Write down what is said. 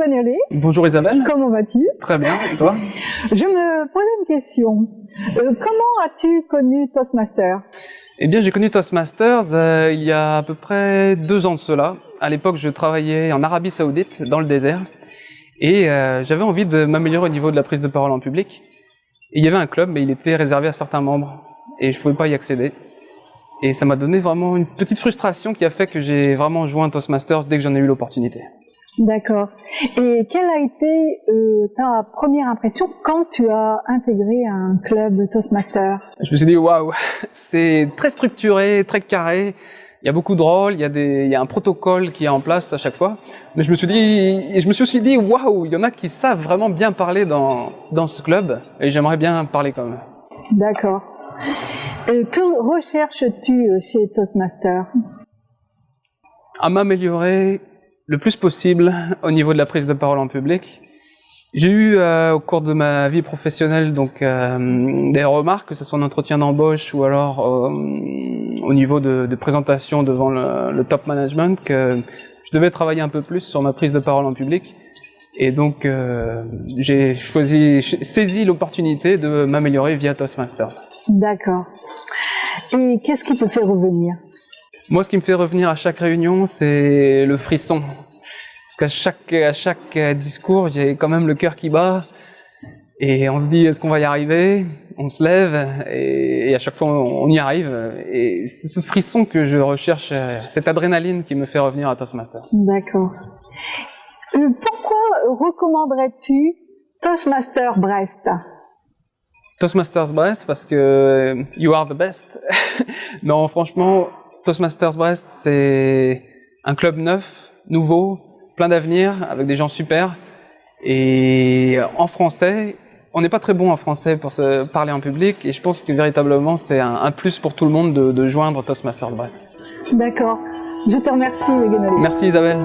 Guenolé. Bonjour Isabelle. Comment vas-tu? Très bien, et toi? Je me posais une question. Comment as-tu connu Toastmasters? Eh bien, j'ai connu Toastmasters il y a à peu près 2 ans de cela. À l'époque, je travaillais en Arabie Saoudite, dans le désert, et j'avais envie de m'améliorer au niveau de la prise de parole en public. Et il y avait un club, mais il était réservé à certains membres, et je ne pouvais pas y accéder. Et ça m'a donné vraiment une petite frustration qui a fait que j'ai vraiment joint Toastmasters dès que j'en ai eu l'opportunité. D'accord. Et quelle a été ta première impression quand tu as intégré un club Toastmasters? Je me suis dit, waouh, c'est très structuré, très carré. Il y a beaucoup de rôles, il y a un protocole qui est en place à chaque fois. Mais je me suis aussi dit, waouh, il y en a qui savent vraiment bien parler dans ce club. Et j'aimerais bien parler comme eux. D'accord. Que recherches-tu chez Toastmasters? À m'améliorer le plus possible au niveau de la prise de parole en public. J'ai eu au cours de ma vie professionnelle donc des remarques, que ce soit en entretien d'embauche ou alors au niveau de présentation devant le top management, que je devais travailler un peu plus sur ma prise de parole en public. Et donc j'ai saisi l'opportunité de m'améliorer via Toastmasters. D'accord. Et qu'est-ce qui te fait revenir? Moi, ce qui me fait revenir à chaque réunion, c'est le frisson. Parce qu'à chaque discours, j'ai quand même le cœur qui bat. Et on se dit, est-ce qu'on va y arriver? On se lève et à chaque fois, on y arrive. Et c'est ce frisson que je recherche, cette adrénaline qui me fait revenir à Toastmasters. D'accord. Pourquoi recommanderais-tu Toastmasters Brest? Toastmasters Brest parce que you are the best. Non, franchement, Toastmasters Brest, c'est un club neuf, nouveau, plein d'avenir, avec des gens super. Et en français, on n'est pas très bon en français pour se parler en public. Et je pense que véritablement, c'est un plus pour tout le monde de joindre Toastmasters Brest. D'accord. Je te remercie, Guenolé. Merci Isabelle.